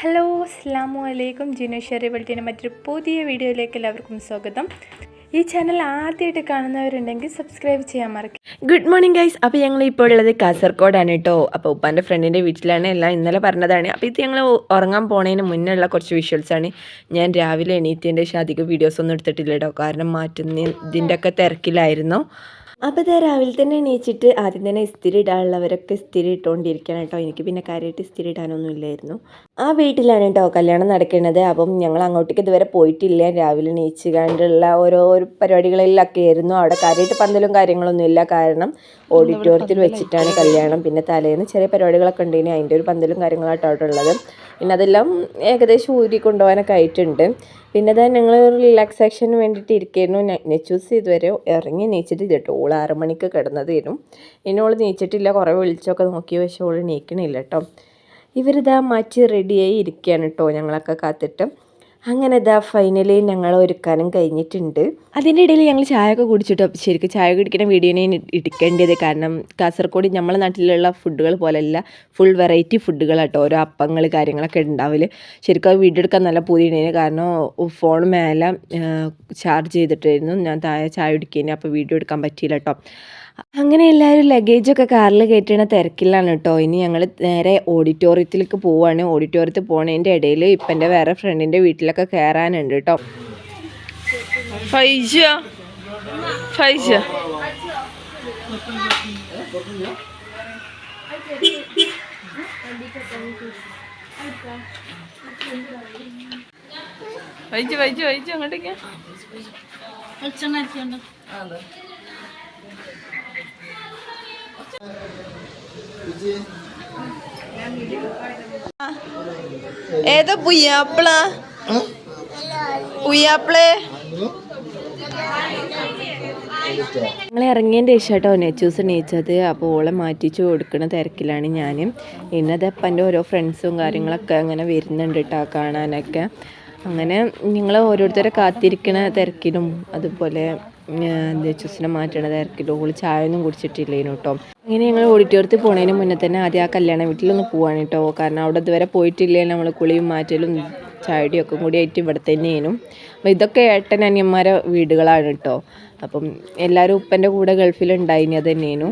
Hello അസ്സലാമു അലൈക്കും. ജിനേശ്വരി വെൾട്ടിൻ്റെ മറ്റൊരു പുതിയ വീഡിയോയിലേക്ക് എല്ലാവർക്കും സ്വാഗതം. ഈ ചാനൽ ആദ്യമായിട്ട് കാണുന്നവരുണ്ടെങ്കിൽ സബ്സ്ക്രൈബ് ചെയ്യാൻ മറക്കും. Good morning guys. അപ്പോൾ ഞങ്ങൾ ഇപ്പോൾ ഉള്ളത് കാസർഗോഡാണ് കേട്ടോ. അപ്പോൾ ഉപ്പാൻ്റെ ഫ്രണ്ടിൻ്റെ വീട്ടിലാണ്. എല്ലാം ഇന്നലെ പറഞ്ഞതാണ്. അപ്പോൾ ഇത് ഞങ്ങൾ ഉറങ്ങാൻ പോണതിന് മുന്നേ ഉള്ള കുറച്ച് വിഷ്വൽസാണ്. ഞാൻ രാവിലെ എണീറ്റതിൻ്റെ ശേഷം അധികം വീഡിയോസൊന്നും എടുത്തിട്ടില്ല കേട്ടോ, കാരണം ഇതിൻ്റെ ഒക്കെ തിരക്കിലായിരുന്നു. അപ്പോൾ ഇതാ രാവിലെ തന്നെ എണീച്ചിട്ട് ആദ്യം തന്നെ ഇസ്തിരി ഇടാനുള്ളവരൊക്കെ ഇസ്തിരി ഇട്ടുകൊണ്ടിരിക്കണം കേട്ടോ. എനിക്ക് പിന്നെ കാര്യമായിട്ട് ഇസ്തിരി ഇടാനൊന്നും ഇല്ലായിരുന്നു. ആ വീട്ടിലാണ് കേട്ടോ കല്യാണം നടക്കുന്നത്. അപ്പം ഞങ്ങൾ അങ്ങോട്ടേക്ക് ഇതുവരെ പോയിട്ടില്ല. രാവിലെ എണീച്ച് കണ്ടുള്ള ഓരോ പരിപാടികളിലൊക്കെ ആയിരുന്നു. അവിടെ കാര്യമായിട്ട് പന്തലും കാര്യങ്ങളൊന്നും ഇല്ല, കാരണം ഓഡിറ്റോറിയത്തിൽ വെച്ചിട്ടാണ് കല്യാണം. പിന്നെ തലേന്ന് ചെറിയ പരിപാടികളൊക്കെ ഉണ്ട്, ഇനി അതിൻ്റെ ഒരു പന്തലും കാര്യങ്ങളായിട്ടോ അവിടെ ഉള്ളത്. പിന്നെ അതെല്ലാം ഏകദേശം ഊരി കൊണ്ടുപോകാനൊക്കെ ആയിട്ടുണ്ട്. പിന്നെ അതാ ഞങ്ങൾ റിലാക്സേഷന് വേണ്ടിയിട്ട് ഇരിക്കുന്നു. നെച്ചൂസ് ഇതുവരെ ഇറങ്ങി നീച്ചിട്ട് കേട്ടോ. ഓൾ 6 മണിക്ക് കിടന്നതായിരുന്നു. ഇനി ഓൾ നീച്ചിട്ടില്ല. കുറേ വിളിച്ചൊക്കെ നോക്കി, പക്ഷേ ഓൾ നീക്കണില്ല കേട്ടോ. ഇവരിതാ മാറ്റി റെഡിയായി ഇരിക്കുകയാണ് കേട്ടോ, ഞങ്ങളൊക്കെ കാത്തിട്ട്. അങ്ങനെ ഇതാ ഫൈനലി ഞങ്ങൾ ഒരുക്കാനും കഴിഞ്ഞിട്ടുണ്ട്. അതിൻ്റെ ഇടയിൽ ഞങ്ങൾ ചായ ഒക്കെ കുടിച്ചിട്ടോ. ശരിക്കും ചായ കുടിക്കുന്ന വീഡിയോനെ ഇടിക്കേണ്ടത്, കാരണം കാസർഗോഡ് നമ്മളെ നാട്ടിലുള്ള ഫുഡുകൾ പോലെയല്ല, ഫുൾ വെറൈറ്റി ഫുഡുകളാട്ടോ. ഓരോ അപ്പങ്ങൾ കാര്യങ്ങളൊക്കെ ഉണ്ടാവില്ല. ശരിക്കും അത് വീഡിയോ എടുക്കാൻ നല്ല പൂതിയുണ്ടായിരുന്നു, കാരണം ഫോൺ മേലെ ചാർജ് ചെയ്തിട്ടായിരുന്നു ഞാൻ താഴെ ചായ കുടിക്കുന്നത്. അപ്പോൾ വീഡിയോ എടുക്കാൻ പറ്റിയില്ല കേട്ടോ. അങ്ങനെ എല്ലാവരും ലഗേജൊക്കെ കാറിൽ കയറ്റുന്ന തിരക്കിലാണ് കേട്ടോ. ഇനി ഞങ്ങൾ നേരെ ഓഡിറ്റോറിയത്തിലേക്ക് പോവുകയാണ്. ഓഡിറ്റോറിയത്തിൽ പോണതിൻ്റെ ഇടയിൽ ഇപ്പം എൻ്റെ വേറെ ഫ്രണ്ടിൻ്റെ വീട്ടിലൊക്കെ കയറാനുണ്ട് കേട്ടോ. അങ്ങോട്ടേക്കാ ഏതാ പുയ്യാപ്പിളാ? പുയ്യാപ്പിളേ ഞങ്ങൾ ഇറങ്ങിയതിൻ്റെ ശേഷം കേട്ടോ നെച്ചൂസ് നീച്ചത്. അപ്പോൾ ഓളെ മാറ്റിച്ച് കൊടുക്കുന്ന തിരക്കിലാണ് ഞാൻ. ഇന്നതപ്പൻ്റെ ഓരോ ഫ്രണ്ട്സും കാര്യങ്ങളൊക്കെ അങ്ങനെ വരുന്നുണ്ട് കേട്ടോ കാണാനൊക്കെ. അങ്ങനെ നിങ്ങൾ ഓരോരുത്തരെ കാത്തിരിക്കണ തിരക്കിലും അതുപോലെ നെച്ചൂസിനെ മാറ്റണ തിരക്കിലും ഓൾ ചായ ഒന്നും കുടിച്ചിട്ടില്ലേനു കേട്ടോ. അങ്ങനെ ഞങ്ങൾ ഓഡിറ്റോറിയത്തിൽ പോണതിന് മുന്നേ തന്നെ ആദ്യം ആ കല്യാണ വീട്ടിലൊന്ന് പോവാണ് കേട്ടോ, കാരണം അവിടെ ഇതുവരെ പോയിട്ടില്ലേ. നമ്മൾ കുളിയും മാറ്റലും ചായടിയും ഒക്കെ കൂടി ആയിട്ട് ഇവിടെ തന്നെയായിരുന്നു. അപ്പോൾ ഇതൊക്കെ ഏട്ടൻ അനിയന്മാരെ വീടുകളാണ് കേട്ടോ. അപ്പം എല്ലാവരും ഉപ്പൻ്റെ കൂടെ ഗൾഫിലുണ്ടായിനി, അത് തന്നെയായിരുന്നു.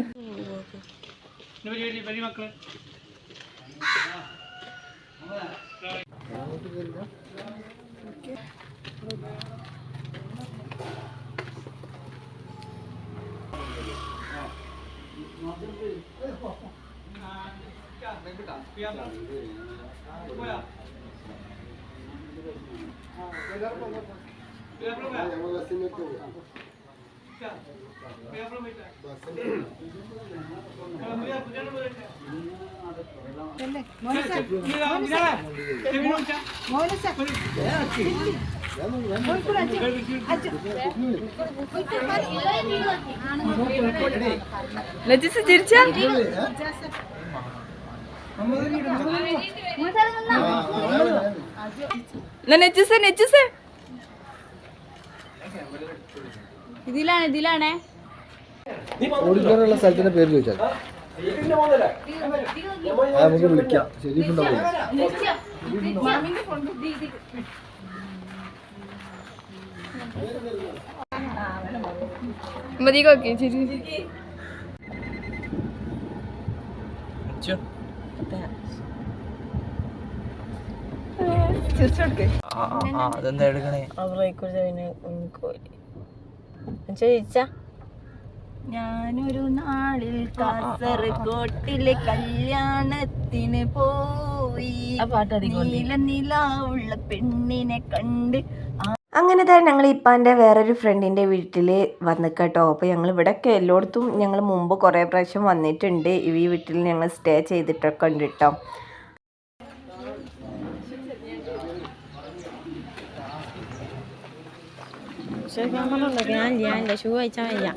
ഇതിലാണേ ഓഡിറ്റോറിയമുള്ള സ്ഥലത്തിന്റെ പേര് ചോദിച്ചാൽ നമുക്ക് വിളിക്കാം. ശരിക്കുണ്ടാവും. അതെന്താ എടുക്കണേ? ചോദിച്ചാ ഞാനൊരു നാളിൽ കാസർഗോട്ടിലെ കല്യാണത്തിന് പോയി, നീല നിലാവുള്ള പെണ്ണിനെ കണ്ട്. അങ്ങനെ തന്നെ ഞങ്ങൾ ഇപ്പാൻ്റെ വേറൊരു ഫ്രണ്ടിൻ്റെ വീട്ടിൽ വന്ന് കേട്ടോ. അപ്പോൾ ഞങ്ങൾ ഇവിടെയൊക്കെ എല്ലായിടത്തും ഞങ്ങൾ മുമ്പ് കുറേ പ്രാവശ്യം വന്നിട്ടുണ്ട്. ഈ വീട്ടിൽ ഞങ്ങൾ സ്റ്റേ ചെയ്തിട്ടൊക്കെ ഉണ്ട് കേട്ടോ. ഞാൻ ഷൂ അയച്ചാൽ വയ്യ.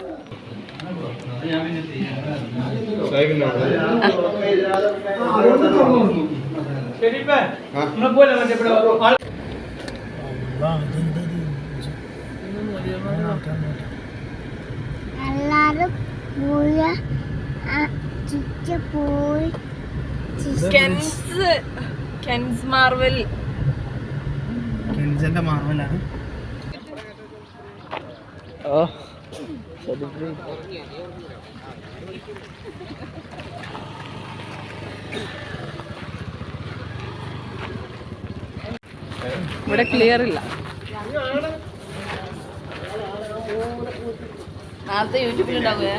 എല്ലാരും പോയി Ken's കെൻസ് മാർവൽ. കെൻസന്റെ മാർവലാണ്. ഓ ഇവിടെ ക്ലിയർ ഇല്ല. നേരത്തെ യൂട്യൂബിലുണ്ടാവുക.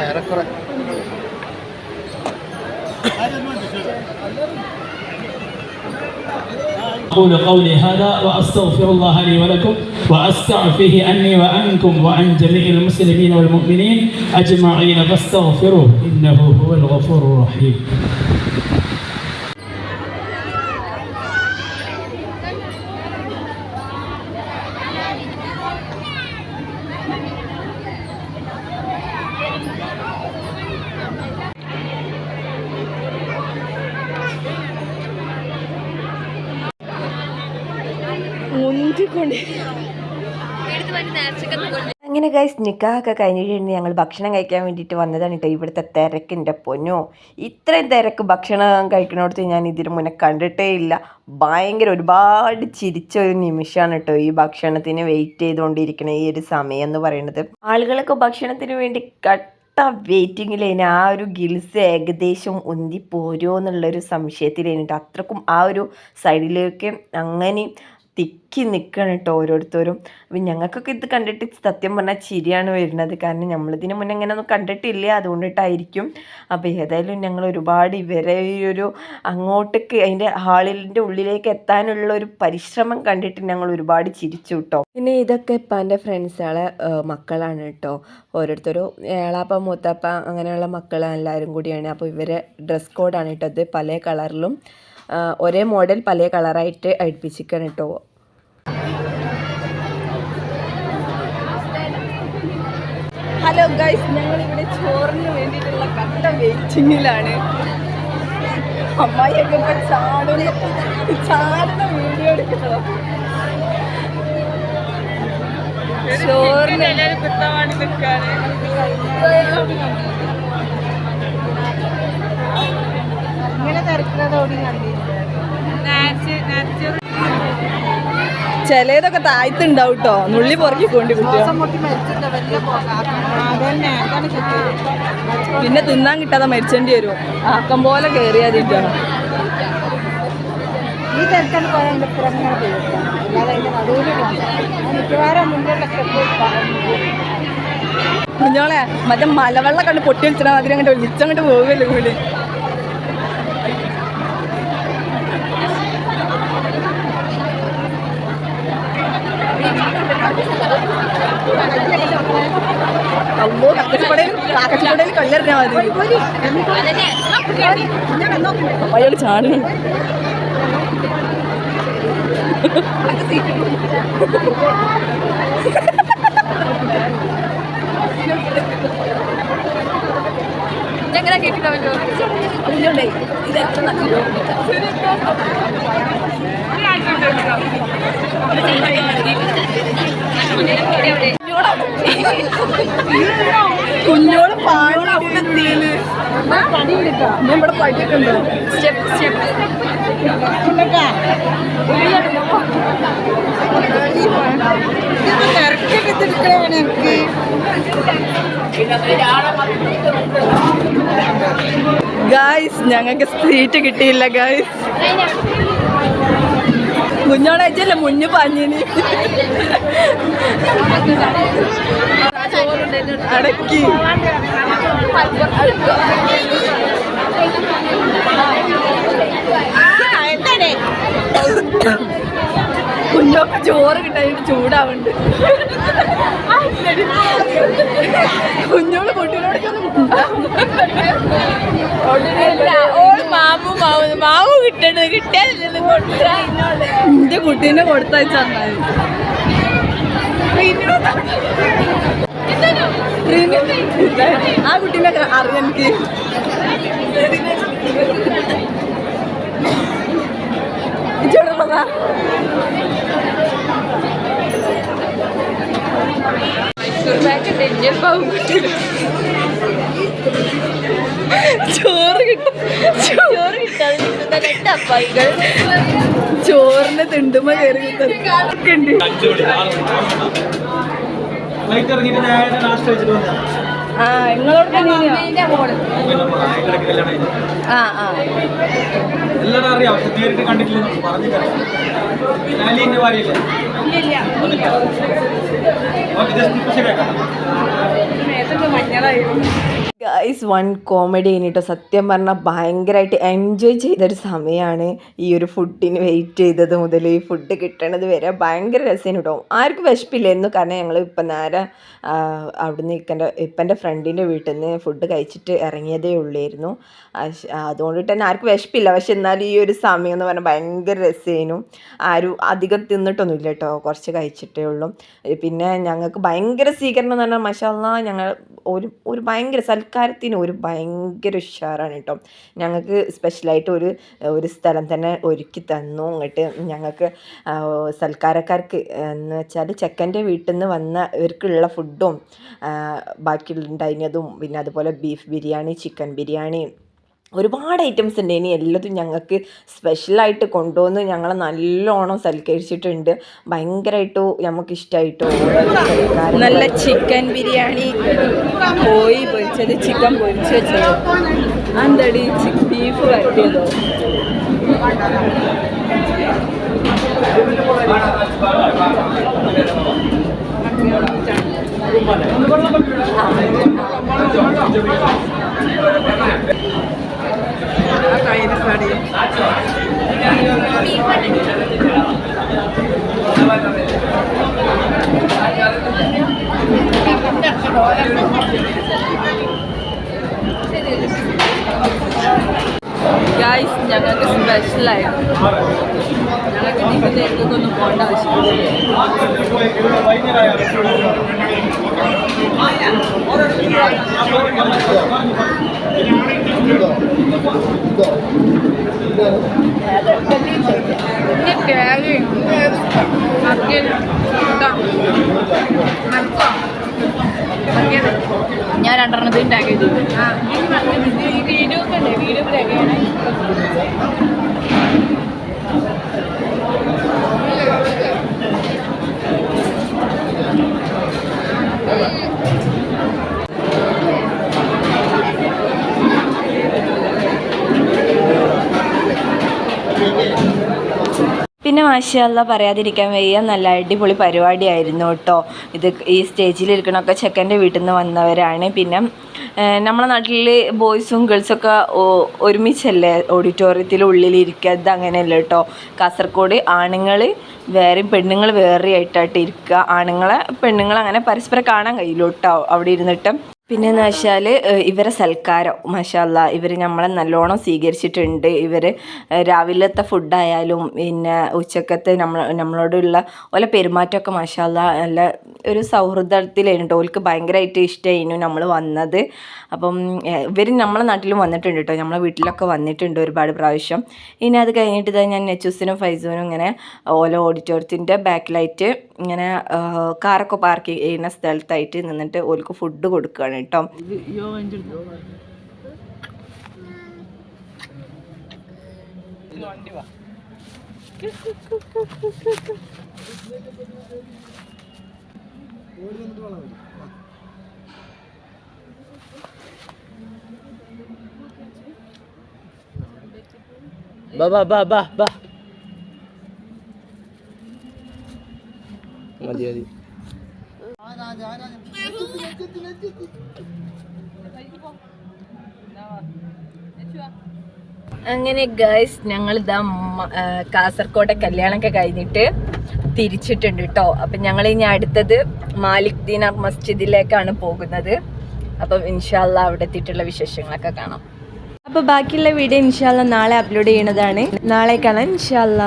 ഏറെക്കുറെ أقول قولي هذا وأستغفر الله لي ولكم وأستعفيه عني وعنكم وعن جميع المسلمين والمؤمنين أجمعين فاستغفروه إنه هو الغفور الرحيم. അങ്ങനെ ഗൈസ് നിക്കാഹൊക്കെ കഴിഞ്ഞിട്ട് ഞങ്ങൾ ഭക്ഷണം കഴിക്കാൻ വേണ്ടിയിട്ട് വന്നതാണ് കേട്ടോ. ഇവിടുത്തെ തിരക്കിൻ്റെ പൊന്നോ, ഇത്രയും തിരക്ക് ഭക്ഷണം കഴിക്കുന്നിടത്ത് ഞാൻ ഇതിന് മുന്നേ കണ്ടിട്ടേ ഇല്ല. ഭയങ്കര ഒരുപാട് ചിരിച്ച ഒരു നിമിഷമാണ് കേട്ടോ ഈ ഭക്ഷണത്തിന് വെയിറ്റ് ചെയ്തുകൊണ്ടിരിക്കണ ഈ ഒരു സമയം എന്ന് പറയുന്നത്. ആളുകളൊക്കെ ഭക്ഷണത്തിന് വേണ്ടി വെയിറ്റിങ്ങിലേന് ആ ഒരു ഗിൽസ് ഏകദേശം ഉന്തി പോരോ എന്നുള്ളൊരു സംശയത്തിലേനിട്ട് അത്രക്കും ആ ഒരു സൈഡിലേക്ക് അങ്ങനെ തിക്കി നിൽക്കണം കേട്ടോ ഓരോരുത്തരും. അപ്പം ഞങ്ങൾക്കൊക്കെ ഇത് കണ്ടിട്ട് സത്യം പറഞ്ഞാൽ ചിരിയാണ് വരുന്നത്. കാരണം നമ്മളിതിന് മുന്നേ ഇങ്ങനെ ഒന്നും കണ്ടിട്ടില്ല, അതുകൊണ്ടിട്ടായിരിക്കും. അപ്പോൾ ഏതായാലും ഞങ്ങൾ ഒരുപാട് ഇവരെ ഈ ഒരു അങ്ങോട്ടേക്ക് അതിൻ്റെ ഹാളിൻ്റെ ഉള്ളിലേക്ക് എത്താനുള്ള ഒരു പരിശ്രമം കണ്ടിട്ട് ഞങ്ങൾ ഒരുപാട് ചിരിച്ചു കേട്ടോ. പിന്നെ ഇതൊക്കെ ഇപ്പം എൻ്റെ ഫ്രണ്ട്സുകളെ മക്കളാണ് കേട്ടോ. ഓരോരുത്തരും ഏളാപ്പ മൂത്താപ്പ അങ്ങനെയുള്ള മക്കൾ എല്ലാവരും കൂടിയാണ്. അപ്പോൾ ഇവരെ ഡ്രസ് കോഡാണ് കേട്ടോ. ഇത് പല കളറിലും ഒരേ മോഡൽ പല കളറായിട്ട് അടുപ്പിച്ചിരിക്കണം കേട്ടോ. ഹലോ ഗൈസ്, ഞങ്ങളിവിടെ ചോറിന് വേണ്ടിയിട്ടുള്ള കട്ട വെയിറ്റിങ്ങിലാണ്. അമ്മായിയൊക്കെ ഇപ്പം ചാടുന്ന വീഡിയോ എടുക്കണോ? ചോറിന് കുത്തവാണി നിൽക്കാണ്. ഇങ്ങനെ തിരക്കുന്നതോടി ചിലതൊക്കെ താഴ്ത്തുണ്ടാവും കേട്ടോ. നുള്ളി പുറക്കി കൊണ്ട് പിന്നെ തിന്നാൻ കിട്ടാതെ മരിച്ചേണ്ടി വരും. ആക്കം പോലെ കയറിയാതിട്ടാണ്. ഈ തിരക്കാൻ പോയാൽ മിക്കവാറും കുഞ്ഞോളെ മറ്റേ മലവെള്ളം കണ്ട് പൊട്ടി വെച്ചിട്ട് അതിന് അങ്ങോട്ട് വിളിച്ചങ്ങോട്ട് പോവുകയല്ലേ കൂടി. അമ്മോ കാക്കച്ചിപ്പടയിൽ കൊല്ലറിഞ്ഞാൽ മതി. അയാൾ ചാടുന്നു. ഞങ്ങളെ കേട്ടിട്ടോ ഇത് എത്ര കുഞ്ഞോട് പാടിയെത്തിയില് നമ്മുടെ പടിയൊക്കെ ഉണ്ടോ? സ്റ്റെപ്പ് സ്റ്റെപ്പ് ഗായ്സ്, ഞങ്ങൾക്ക് സീറ്റ് കിട്ടിയില്ല ഗായ്സ്. കുഞ്ഞോളാച്ചല്ലേ മുന്നു പാഞ്ഞിന് അടക്കി കുഞ്ഞൊക്കെ ചോറ് കിട്ടാനായിട്ട് ചൂടാവുന്നുണ്ട് കുഞ്ഞോള് കുട്ടീനോട് മാവു കിട്ടണത് കിട്ടിയാൽ എന്റെ കുട്ടീനെ കൊടുത്തയച്ചു തന്നാല് ആ കുട്ടീനെ അറിയാം എനിക്ക് ചോടുള്ളതാ ചോറ് കിട്ടും ചോറിന്റെ തിണ്ടുമ്പ കയറി ആ നിങ്ങളോട് എല്ലാരും അറിയാം പക്ഷെ നേരിട്ട് കണ്ടിട്ടില്ല പറഞ്ഞു ഗൈസ് വൺ കോമഡി കഴിഞ്ഞിട്ടോ സത്യം പറഞ്ഞാൽ ഭയങ്കരമായിട്ട് എൻജോയ് ചെയ്തൊരു സമയമാണ് ഈ ഒരു ഫുഡിന് വെയിറ്റ് ചെയ്തത് മുതൽ ഈ ഫുഡ് കിട്ടണത് വരെ ഭയങ്കര രസമാണ് കേട്ടോ. ആർക്കും വിശപ്പില്ലായിരുന്നു കാരണം ഞങ്ങൾ ഇപ്പം നേരെ അവിടുന്ന് ഇപ്പൻ്റെ ഫ്രണ്ടിൻ്റെ വീട്ടിൽ നിന്ന് ഫുഡ് കഴിച്ചിട്ട് ഇറങ്ങിയതേ ഉള്ളായിരുന്നു. അതുകൊണ്ടിട്ട് തന്നെ ആർക്കും വിശപ്പില്ല. പക്ഷെ എന്നാലും ഈ ഒരു സമയം എന്ന് പറഞ്ഞാൽ ഭയങ്കര രസമായിരുന്നു. ആരും അധികം തിന്നിട്ടൊന്നുമില്ല കേട്ടോ, കുറച്ച് കഴിച്ചിട്ടേ ഉള്ളൂ. പിന്നെ ഞങ്ങൾക്ക് ഭയങ്കര സ്വീകരണം എന്ന് പറഞ്ഞാൽ മാഷാഅല്ലാ ഞങ്ങൾ ഒരു ഭയങ്കര സൽക്കാരത്തിന് ഒരു ഭയങ്കര ഉഷാറാണ് കേട്ടോ. ഞങ്ങൾക്ക് സ്പെഷ്യലായിട്ട് ഒരു സ്ഥലം തന്നെ ഒരുക്കി തന്നു. ഇങ്ങോട്ട് ഞങ്ങൾക്ക് സൽക്കാരക്കാർക്ക് എന്ന് വെച്ചാൽ ചെക്കൻ്റെ വീട്ടിൽ നിന്ന് വന്നവർക്കുള്ള ഫുഡും ബാക്കിയുണ്ടായിരുന്നതും പിന്നെ അതുപോലെ ബീഫ് ബിരിയാണി, ചിക്കൻ ബിരിയാണി, ഒരുപാട് ഐറ്റംസ് ഉണ്ട്. ഇനി എല്ലാതും ഞങ്ങൾക്ക് സ്പെഷ്യലായിട്ട് കൊണ്ടുവന്ന് ഞങ്ങളെ നല്ലോണം സൽക്കരിച്ചിട്ടുണ്ട്. ഭയങ്കരമായിട്ട് നമുക്ക് ഇഷ്ടമായിട്ടോ. നല്ല ചിക്കൻ ബിരിയാണി, കോഴി പൊരിച്ചത്, ചിക്കൻ പൊരിച്ച് വെച്ചത്, എന്തടി ബീഫ് വരട്ടിയതോ, ഗായ്സ് ഞങ്ങൾക്ക് സ്പെഷ്യലായിട്ട് ഞങ്ങൾക്ക് ഇതിലേക്കൊന്നും പോകേണ്ട ആവശ്യമില്ല. ഞാൻ രണ്ടെണ്ണത്തിന് ടാഗ് ചെയ്തു. വീഡിയോ ഒക്കെ ഉണ്ട്, വീഡിയോ ടാഗ് ചെയ്യണേ. പിന്നെ മാഷാഅല്ലാ പറയാതിരിക്കാൻ വയ്യ, നല്ല അടിപൊളി പരിപാടിയായിരുന്നു കേട്ടോ. ഈ സ്റ്റേജിലിരിക്കണമൊക്കെ ചെക്കൻ്റെ വീട്ടിൽ നിന്ന് വന്നവരാണ്. പിന്നെ നമ്മളെ നാട്ടിൽ ബോയ്സും ഗേൾസൊക്കെ ഒരുമിച്ചല്ലേ ഓഡിറ്റോറിയത്തിൽ ഉള്ളിലിരിക്കുക. ഇത് അങ്ങനെയല്ല കേട്ടോ. കാസർഗോഡ് ആണുങ്ങൾ വേറെയും പെണ്ണുങ്ങൾ വേറെ ആയിട്ടായിട്ട് ഇരിക്കുക. പെണ്ണുങ്ങളെ അങ്ങനെ പരസ്പരം കാണാൻ കഴിയില്ല കേട്ടോ അവിടെ ഇരുന്നിട്ട്. പിന്നെയെന്ന് വെച്ചാൽ ഇവരെ സൽക്കാരം മാഷാഅല്ലാ ഇവർ നമ്മളെ നല്ലോണം സ്വീകരിച്ചിട്ടുണ്ട്. ഇവർ രാവിലത്തെ ഫുഡായാലും പിന്നെ ഉച്ചക്കത്തെ നമ്മളോടുള്ള ഓല പെരുമാറ്റമൊക്കെ മാഷാഅല്ലാ നല്ല ഒരു സൗഹൃദത്തിലായിരുന്നു. ഓൾക്ക് ഭയങ്കരമായിട്ട് ഇഷ്ടമായിരുന്നു നമ്മൾ വന്നത്. അപ്പം ഇവർ നമ്മളെ നാട്ടിലും വന്നിട്ടുണ്ട് കേട്ടോ, നമ്മളെ വീട്ടിലൊക്കെ വന്നിട്ടുണ്ട് ഒരുപാട് പ്രാവശ്യം. ഇനി അത് കഴിഞ്ഞിട്ട് ഇതാ ഞാൻ നെച്ചൂസിനും ഫൈസൂനും ഇങ്ങനെ ഓല ഓഡിറ്റോറിയത്തിൻ്റെ ബാക്കിലായിട്ട് ഇങ്ങനെ കാറൊക്കെ പാർക്ക് ചെയ്യുന്ന സ്ഥലത്തായിട്ട് നിന്നിട്ട് ഓൾക്ക് ഫുഡ് കൊടുക്കുകയാണ് കേട്ടോ. ബാ മതി മതി. അങ്ങനെ ഗൈസ് ഞങ്ങളിതാ കാസർഗോഡ് കല്യാണമൊക്കെ കഴിഞ്ഞിട്ട് തിരിച്ചിട്ടുണ്ട് കേട്ടോ. അപ്പം ഞങ്ങൾ ഇനി അടുത്തത് മാലിക് ദീനാർ മസ്ജിദിലേക്കാണ് പോകുന്നത്. അപ്പം ഇൻഷാല്ല അവിടെ എത്തിയിട്ടുള്ള വിശേഷങ്ങളൊക്കെ കാണാം. അപ്പോൾ ബാക്കിയുള്ള വീഡിയോ ഇൻഷാല്ല നാളെ അപ്ലോഡ് ചെയ്യണതാണ്. നാളെ കാണാം ഇൻഷാല്ല.